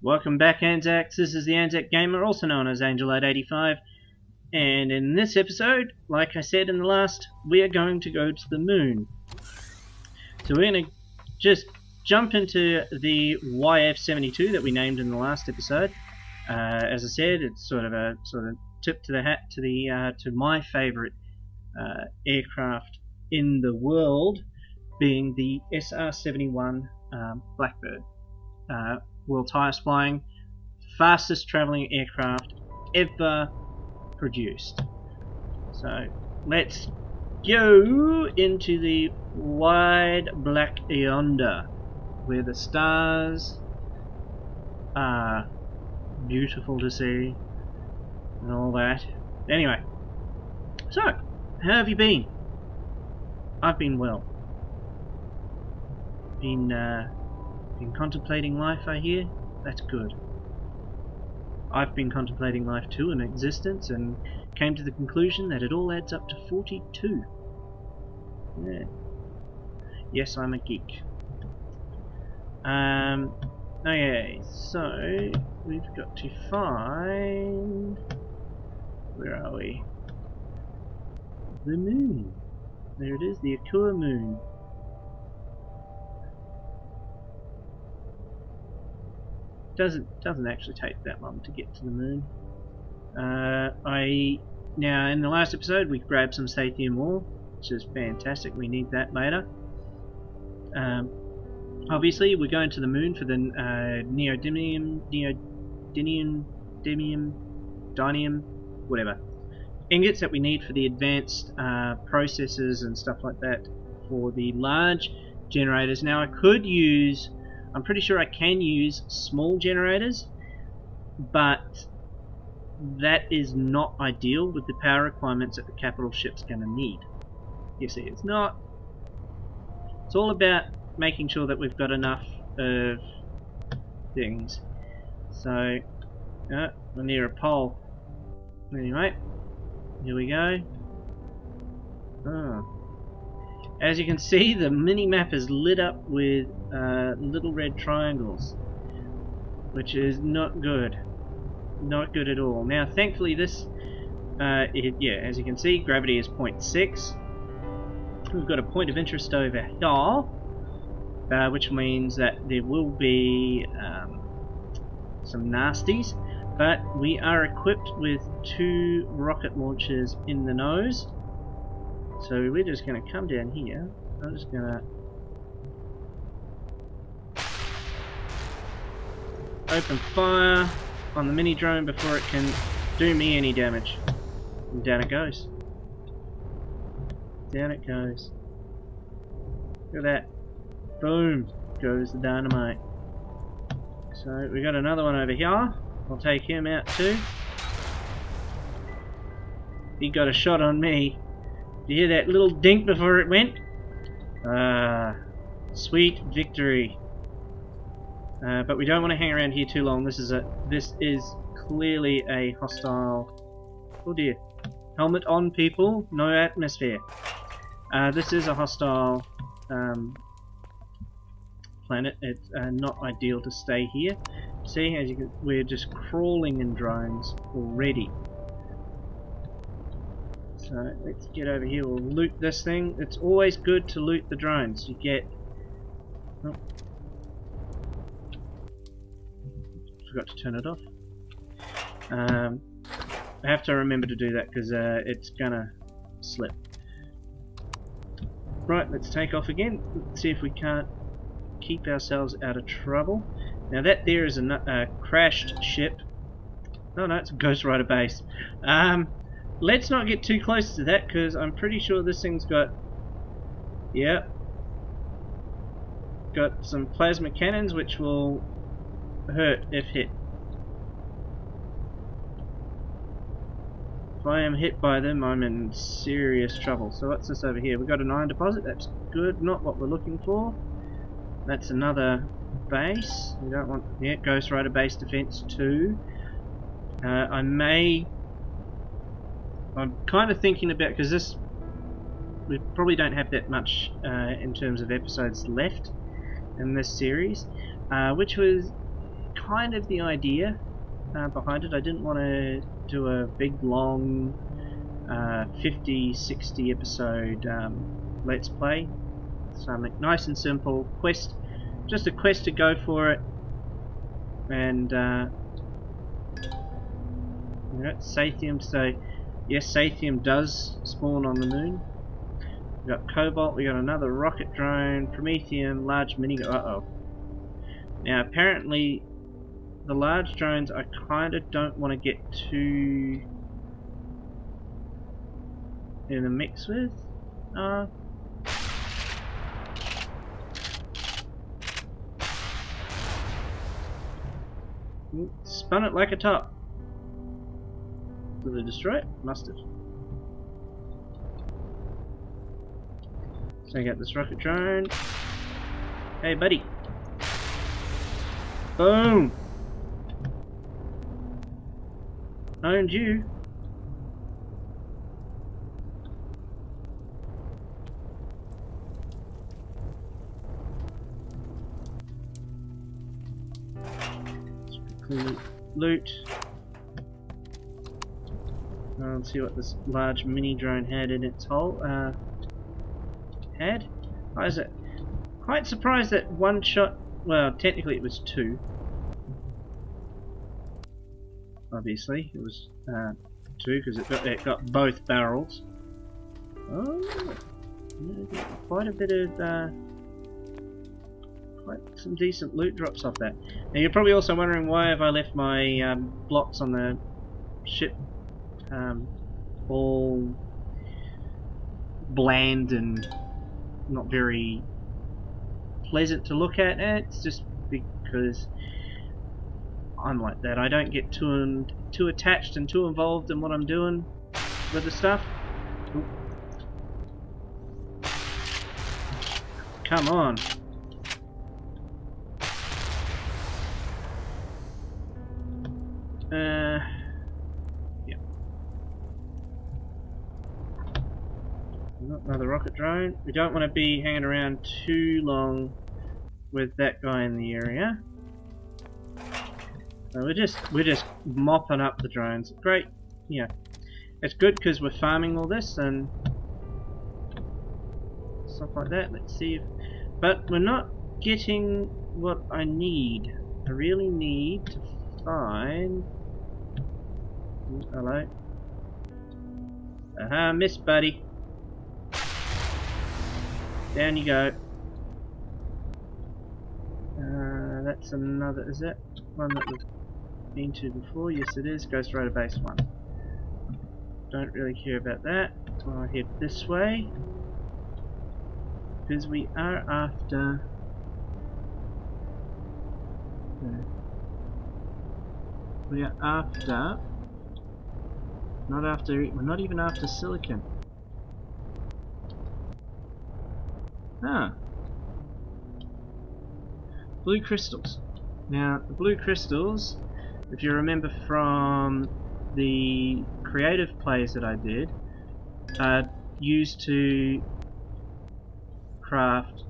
Welcome back, Anzacs. This is the Anzac Gamer, also known as Angel885, and in this episode, like I said in the last, we are going to go to the moon. So we're going to just jump into the YF-72 that we named in the last episode. As I said, it's sort of a tip to the hat to the to my favourite aircraft in the world, being the SR-71 Blackbird. World's highest flying, fastest travelling aircraft ever produced. So let's go into the wide black yonder, where the stars are beautiful to see and all that. Anyway, so how have you been? I've been well. Been contemplating life, I hear? That's good. I've been contemplating life too, and existence, and came to the conclusion that it all adds up to 42. Yeah. Yes, I'm a geek. Okay, so we've got to find... Where are we? The moon. There it is, the Akua moon. Doesn't actually take that long to get to the moon. Now in the last episode we grabbed some sathium ore, which is fantastic. We need that later. Obviously we're going to the moon for the Neodymium, whatever, ingots that we need for the advanced processors and stuff like that for the large generators. Now I could use, I'm pretty sure I can use small generators, but that is not ideal with the power requirements that the capital ship's going to need. You see, it's all about making sure that we've got enough of things. So, we're near a pole. Anyway, here we go. As you can see, the mini-map is lit up with little red triangles, which is not good. Not good at all. Now, thankfully this, as you can see, gravity is 0.6. We've got a point of interest over here, which means that there will be some nasties, but we are equipped with 2 rocket launchers in the nose. So we're just going to come down here. I'm just going to open fire on the mini drone before it can do me any damage. And down it goes. Down it goes. Look at that. Boom goes the dynamite. So we got another one over here. I'll take him out too. He got a shot on me. Did you hear that little dink before it went? Sweet victory. But we don't want to hang around here too long. This is clearly a hostile... Oh dear. Helmet on, people. No atmosphere. This is a hostile planet. It's not ideal to stay here. See, as you can, we're just crawling in drones already. So let's get over here, we'll loot this thing. It's always good to loot the drones. You get... Oh. Forgot to turn it off. I have to remember to do that because it's gonna slip. Right, let's take off again. Let's see if we can't keep ourselves out of trouble. Now that there is a crashed ship. Oh no, it's a Ghost Rider base. Let's not get too close to that because I'm pretty sure this thing's got, got some plasma cannons which will hurt if hit. If I am hit by them, I'm in serious trouble. So what's this over here? We've got an iron deposit. That's good, not what we're looking for. That's another base. We don't want, Ghost Rider base defense 2. I'm kind of thinking about, because we probably don't have that much in terms of episodes left in this series, which was kind of the idea behind it. I didn't want to do a big long 50-60 episode let's play. So I make nice and simple quest, just a quest to go for it, and Sathium. So yes, Sathium does spawn on the moon. We got Cobalt, we got another rocket drone, Prometheum, large mini. Now apparently the large drones I kind of don't want to get too in the mix with. Spun it like a top. Did they destroy it? Must have. So I got this rocket drone. Hey buddy. Boom! Owned you. Loot. Let's see what this large mini drone had in its hole. I was quite surprised that one shot. Well, technically it was two. Obviously, it was two because it got both barrels. Oh, quite a bit of. Quite some decent loot drops off that. Now you're probably also wondering why have I left my blocks on the ship all bland and not very pleasant to look at. It's just because I'm like that. I don't get too attached and too involved in what I'm doing with the stuff. Ooh. Come on. Yeah. Another rocket drone. We don't want to be hanging around too long with that guy in the area. So we're just mopping up the drones. Great. Yeah. It's good because we're farming all this and stuff like that. Let's see if, but we're not getting what I need. I really need to find. Hello. Aha, miss buddy. Down you go. That's another, is that one that we've been to before? Yes it is, Ghost Rider Base 1. Don't really care about that. I'll head this way. Because we are after... We are after... we're not even after silicon. Ah. Blue crystals. Now, the blue crystals, if you remember from the creative plays that I did, are used to craft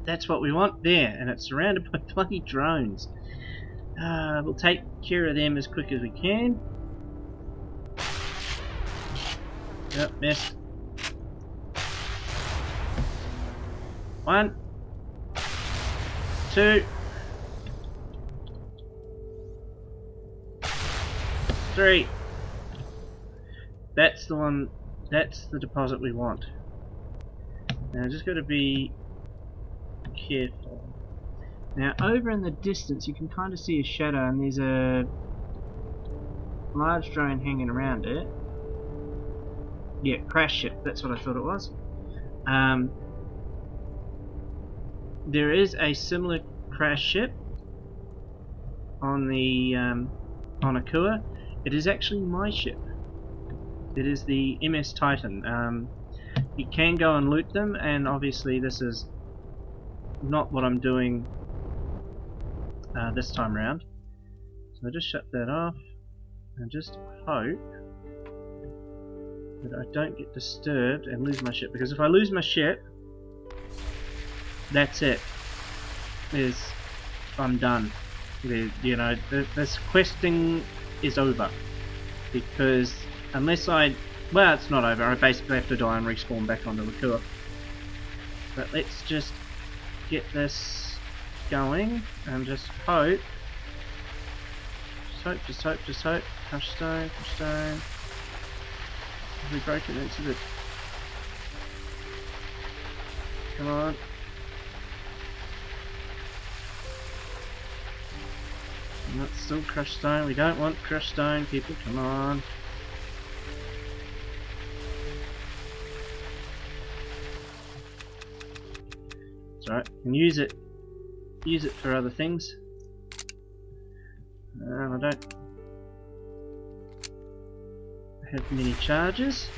that's what we want there, and it's surrounded by bloody drones. We'll take care of them as quick as we can. Yep, missed. 1, 2, 3. That's the one. That's the deposit we want. Now, just got to be careful. Now, over in the distance, you can kind of see a shadow, and there's a large drone hanging around it. Yeah, crash ship. That's what I thought it was. There is a similar crash ship on the on Akua. It is actually my ship. It is the MS Titan. You can go and loot them, and obviously this is not what I'm doing this time around. So I just shut that off and just hope that I don't get disturbed and lose my ship, because if I lose my ship, that's it. I'm done. You know, this questing is over, because unless well, it's not over. I basically have to die and respawn back onto Akua. But let's just get this going and just hope. Just hope. Crush stone. Have we broken into the... Come on. Not still crushed stone. We don't want crushed stone, people. Come on. It's alright. You can use it. Use it for other things. I don't have many charges.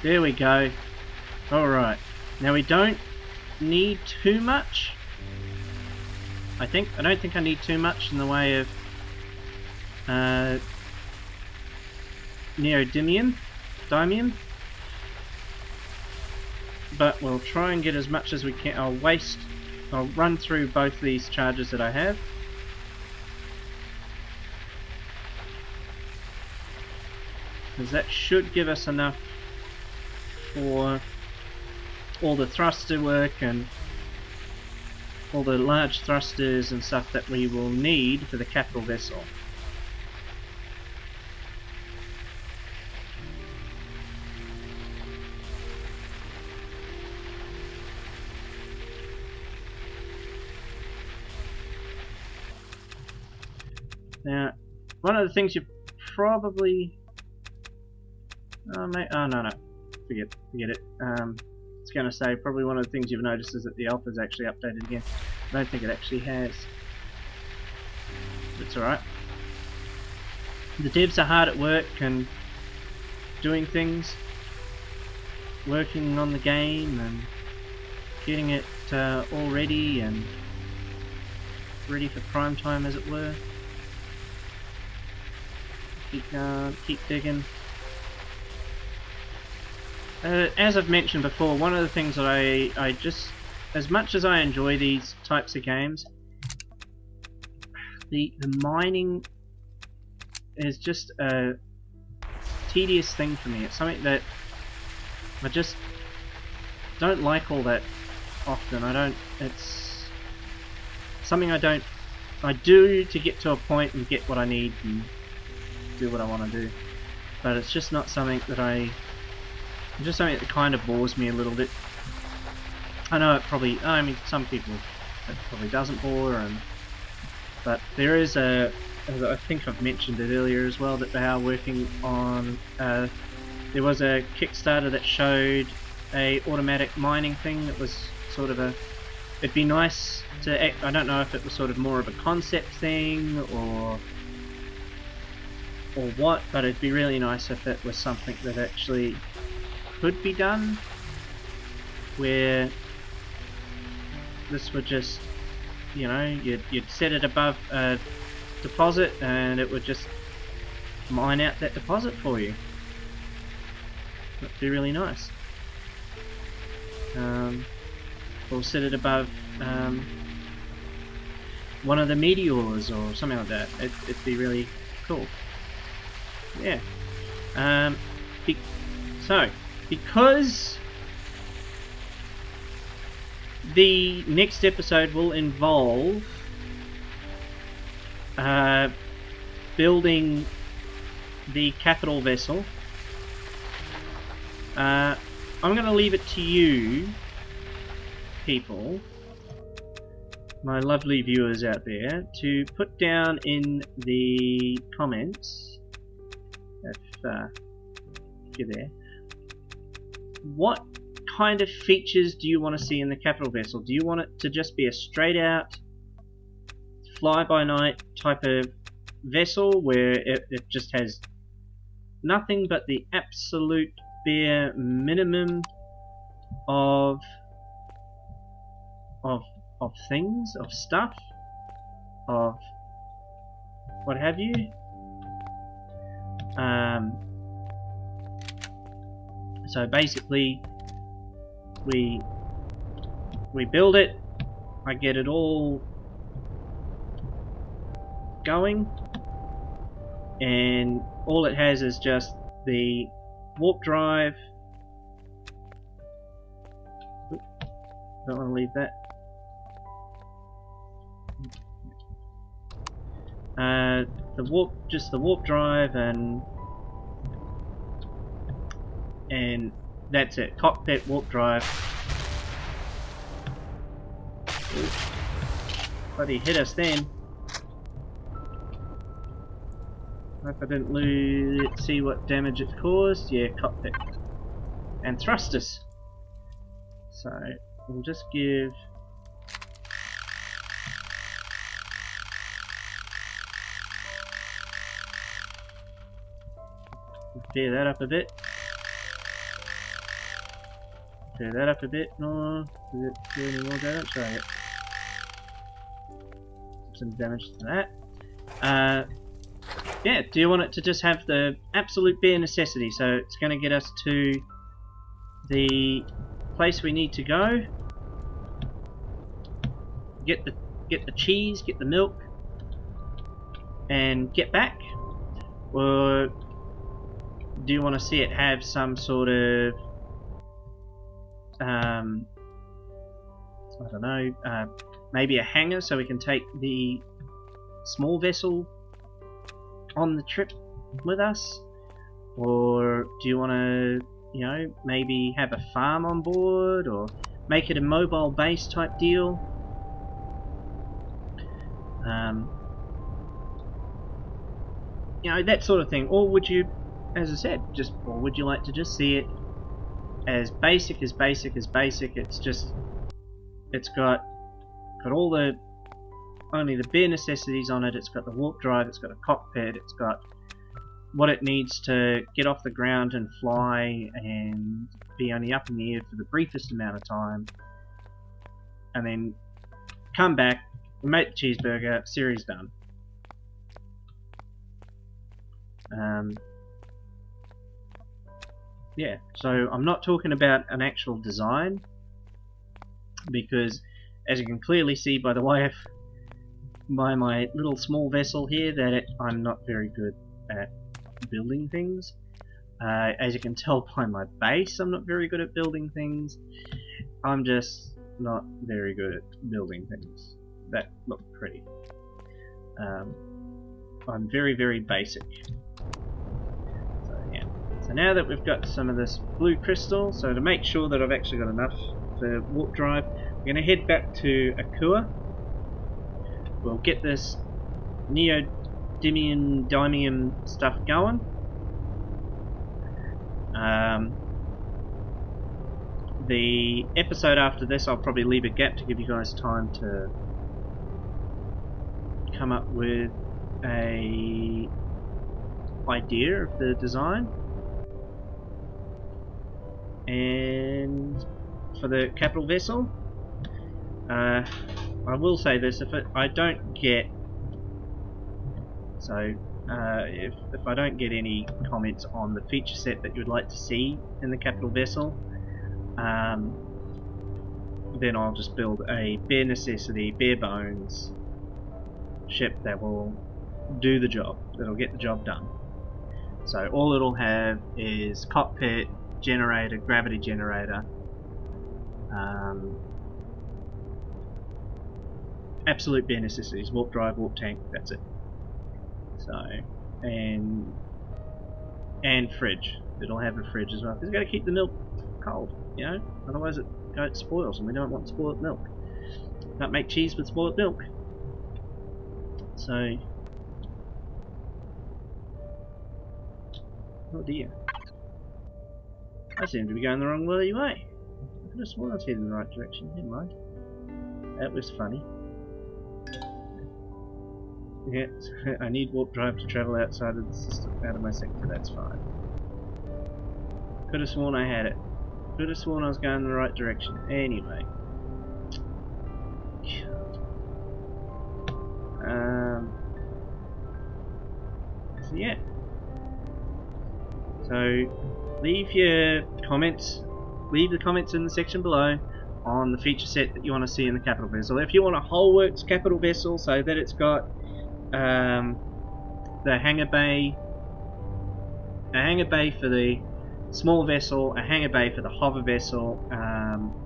There we go. Alright. Now we don't need too much. I don't think I need too much in the way of Neodymium. But we'll try and get as much as we can. I'll run through both these charges that I have. Because that should give us enough for all the thruster work and all the large thrusters and stuff that we will need for the capital vessel. Now, one of the things you probably... Oh no. Forget it. It's going to say probably one of the things you've noticed is that the alpha's actually updated again. I don't think it actually has. It's alright. The devs are hard at work and doing things, working on the game and getting it all ready and ready for prime time, as it were. Keep going, keep digging. As I've mentioned before, one of the things that I just, as much as I enjoy these types of games, the mining is just a tedious thing for me. It's something that I just don't like all that often. It's something I do to get to a point and get what I need and do what I want to do. But it's just not something that just something that kind of bores me a little bit. I know it probably, I mean, some people it probably doesn't bore, but there is I think I've mentioned it earlier as well, that they are working on, there was a Kickstarter that showed a automatic mining thing that was sort of it'd be nice to, I don't know if it was sort of more of a concept thing or what, but it'd be really nice if it was something that actually could be done, where this would just, you know, you'd set it above a deposit and it would just mine out that deposit for you. That'd be really nice. Or set it above one of the meteors or something like that. It'd be really cool. Yeah. Because the next episode will involve building the capital vessel, I'm going to leave it to you people, my lovely viewers out there, to put down in the comments, if you're there, what kind of features do you want to see in the capital vessel? Do you want it to just be a straight out fly-by-night type of vessel where it just has nothing but the absolute bare minimum of of things, of stuff, of what have you. So basically, we build it. I get it all going, and all it has is just the warp drive. Oop, don't want to leave that. Just the warp drive, and that's it. Cockpit, warp drive. Ooh. Bloody hit us then. Hope I didn't see what damage it caused. Yeah, cockpit. And thrusters. So we'll just give clear that up a bit. Clear that up a bit more. Does it do any more damage? Oh, yeah. Some damage to that. Yeah, do you want it to just have the absolute bare necessity? So it's going to get us to the place we need to go. Get the cheese, get the milk, and get back. Or do you want to see it have some sort of I don't know, maybe a hangar so we can take the small vessel on the trip with us? Or do you want to, you know, maybe have a farm on board, or make it a mobile base type deal? You know, that sort of thing. Or would you, as I said, or would you like to just see it as basic as basic as basic? It's just, it's got all the, only the bare necessities on it. It's got the warp drive, it's got a cockpit, it's got what it needs to get off the ground and fly and be only up in the air for the briefest amount of time, and then come back, make the cheeseburger, series done. Yeah, so I'm not talking about an actual design, because as you can clearly see by the way by my little small vessel here, that I'm not very good at building things. As you can tell by my base, I'm not very good at building things. I'm just not very good at building things that look pretty. I'm very, very basic. So yeah. So now that we've got some of this blue crystal, so to make sure that I've actually got enough for warp drive, we're going to head back to Akua. We'll get this Neodymium stuff going. The episode after this, I'll probably leave a gap to give you guys time to come up with a idea of the design. And for the capital vessel, I will say this: if I don't get if I don't get any comments on the feature set that you'd like to see in the capital vessel, then I'll just build a bare necessity, bare bones ship that will do the job, that'll get the job done. So all it'll have is cockpit, generator, gravity generator, absolute bare necessities, warp drive, warp tank, that's it. So, and fridge. It'll have a fridge as well, because it's got to keep the milk cold, you know, otherwise it spoils, and we don't want spoiled milk. Can't make cheese with spoiled milk. So, oh dear, I seem to be going the wrong way. I could have sworn I was heading in the right direction. Never mind. That was funny. Yeah, I need warp drive to travel outside of the system, out of my sector. That's fine. Could have sworn I had it. Could have sworn I was going in the right direction. Anyway, yeah. So leave your comments. Leave the comments in the section below on the feature set that you want to see in the capital vessel. If you want a whole works capital vessel, so that it's got the hangar bay, a hangar bay for the small vessel, a hangar bay for the hover vessel,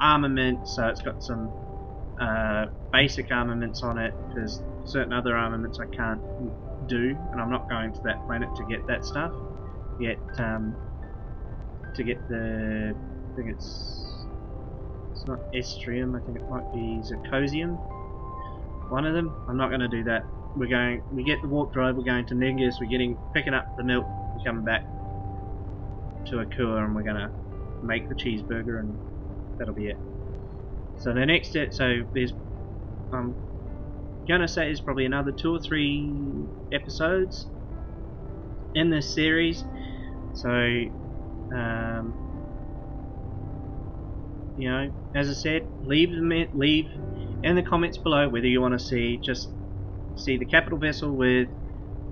armament, so it's got some basic armaments on it, because certain other armaments I can't do, and I'm not going to that planet to get that stuff yet. To get the, I think it's not Estrium, I think it might be Zircosium, one of them. I'm not going to do that. We get the warp drive, we're going to Negus, we're picking up the milk, we're coming back to Akua, and we're going to make the cheeseburger, and that'll be it. So the next step, so there's, I'm going to say there's probably another 2 or 3 episodes in this series. So, you know, as I said, leave in the comments below whether you want to see the capital vessel with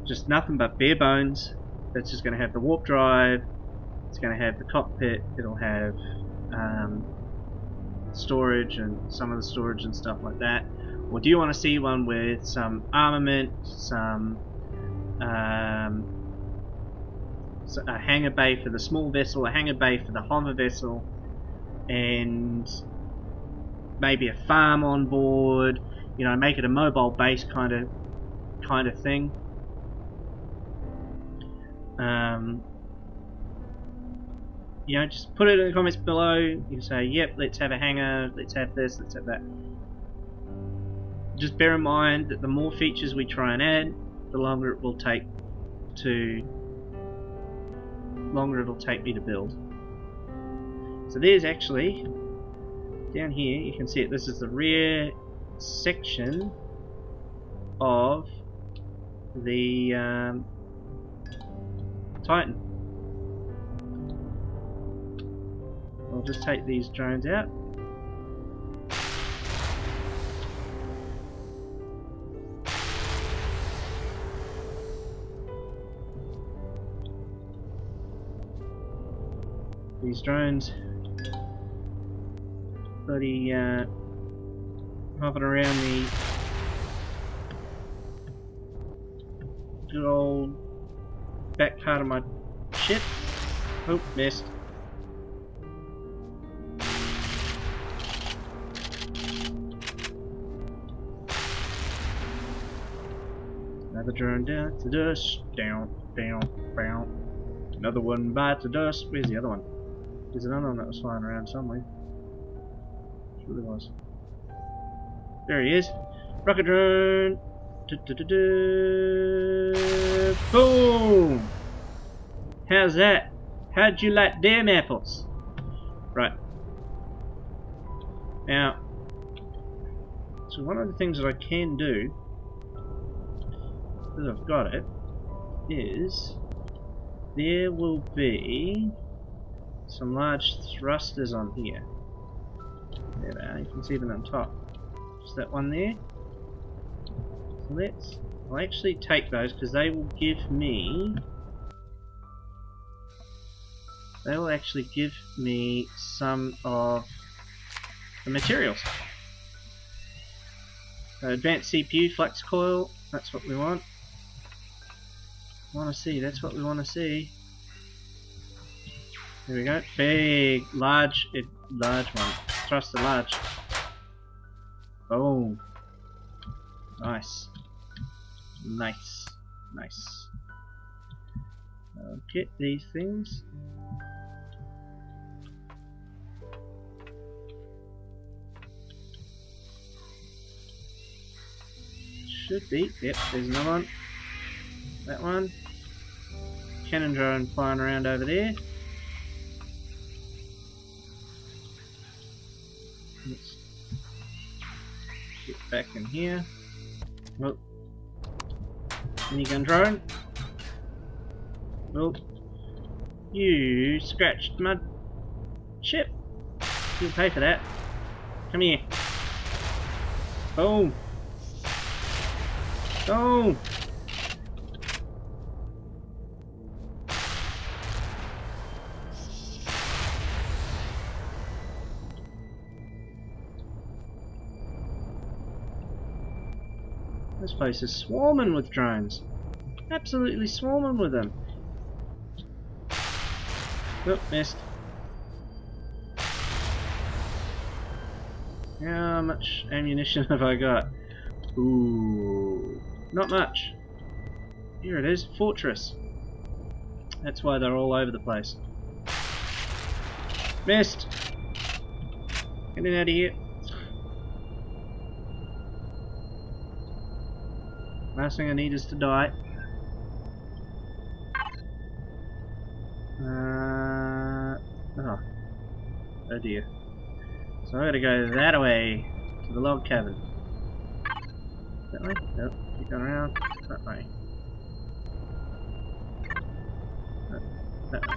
just nothing but bare bones. That's just going to have the warp drive. It's going to have the cockpit. It'll have storage and some of the storage and stuff like that. Or do you want to see one with some armament, some a hangar bay for the small vessel, a hangar bay for the hover vessel, and maybe a farm on board? You know, make it a mobile base kind of thing. You know, just put it in the comments below. You can say, yep, let's have a hangar, let's have this, let's have that. Just bear in mind that the more features we try and add, the longer it will take me to build. So there's actually, down here, you can see it, this is the rear section of the Titan. I'll just take these drones out. These drones bloody hopping around the good old back part of my ship. Oh, missed. Another drone down to dust. Down, down, down. Another one bites the dust. Where's the other one? There's another one that was flying around somewhere. Sure there was. There he is. Rocket drone. Boom! How's that? How'd you like them apples? Right. Now, so one of the things that I can do, because I've got it, is there will be some large thrusters on here. There they are, you can see them on top. Just that one there. So I'll actually take those because they will give me, some of the materials. So advanced CPU flux coil, that's what we want. That's what we want to see. There we go. Big, large one. Thruster large. Boom. Nice. Nice. Nice. I'll get these things. Should be. Yep, there's another one. That one. Cannon drone flying around over there. Let's get back in here. Oh. Minigun drone. Oh. You scratched my ship. You'll pay for that. Come here. Boom. Boom. place is swarming with drones. Absolutely swarming with them. Oh, missed. How much ammunition have I got? Ooh, not much. Here it is, fortress. That's why they're all over the place. Missed! Getting out of here. Last thing I need is to die. Oh dear. So I gotta go that way to the log cabin. That way? Nope. Keep going around. That way. No, that way.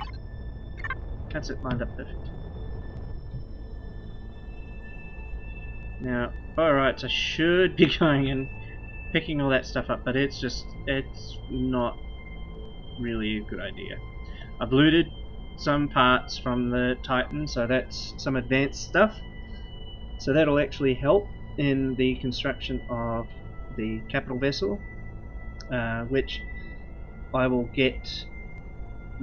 That's it, lined up perfect. Now, by rights, I should be going and picking all that stuff up, but it's not really a good idea. I've looted some parts from the Titan, so that's some advanced stuff. So that'll actually help in the construction of the capital vessel, which I will get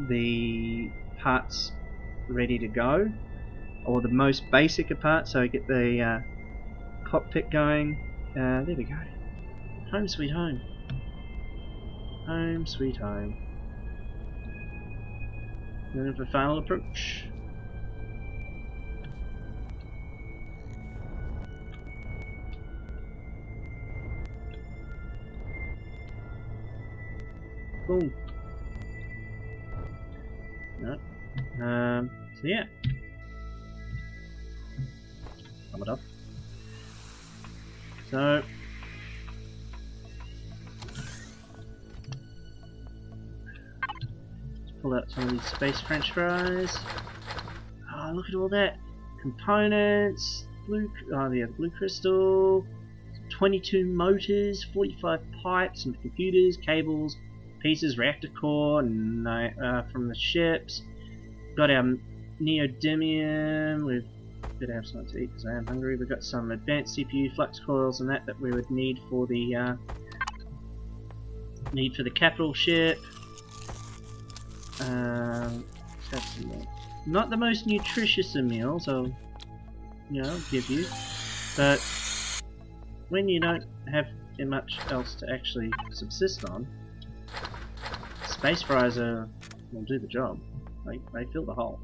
the parts ready to go, or the most basic of parts, so I get the cockpit going. There we go. Home sweet home. Home sweet home. Then for final approach. Boom. No. So yeah. Sum it up. So pull out some of these space French fries. Oh, look at all that. Components, blue crystal, 22 motors, 45 pipes and computers, cables, pieces, reactor core, from the ships. Got our Neodymium. We've got to have something to eat because I am hungry. We've got some advanced CPU flux coils and that we would need for the capital ship. Let's have some more. Not the most nutritious of meals, I'll give you, but when you don't have much else to actually subsist on, space fries will do the job. They fill the hole.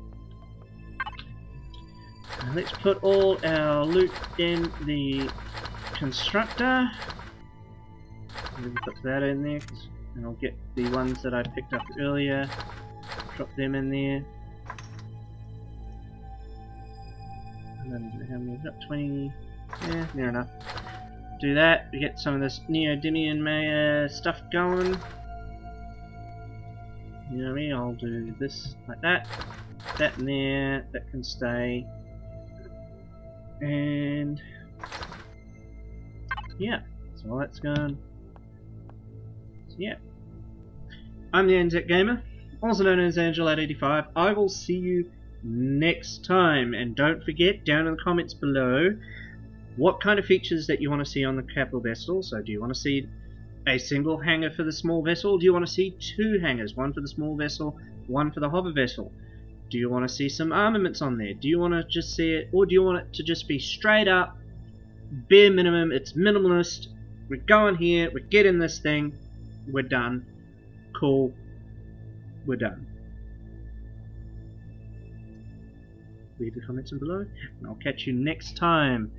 Let's put all our loot in the constructor. We'll put that in there, and I'll get the ones that I picked up earlier. Drop them in there. And then how many? We've got 20. Yeah, near enough. Do that. We get some of this Neodymium stuff going. You know what I mean? I'll do this like that. That in there. That can stay. And yeah, so all that's gone. So yeah, I'm the NZ Gamer, also known as Angel85. I will see you next time, and don't forget down in the comments below what kind of features that you want to see on the capital vessel. So do you want to see a single hangar for the small vessel? Do you want to see two hangars, one for the small vessel, one for the hover vessel? Do you want to see some armaments on there? Do you want to just see it, or do you want it to just be straight up, bare minimum, it's minimalist, we're going here, we're getting this thing, we're done, cool, we're done. Leave the comments below, and I'll catch you next time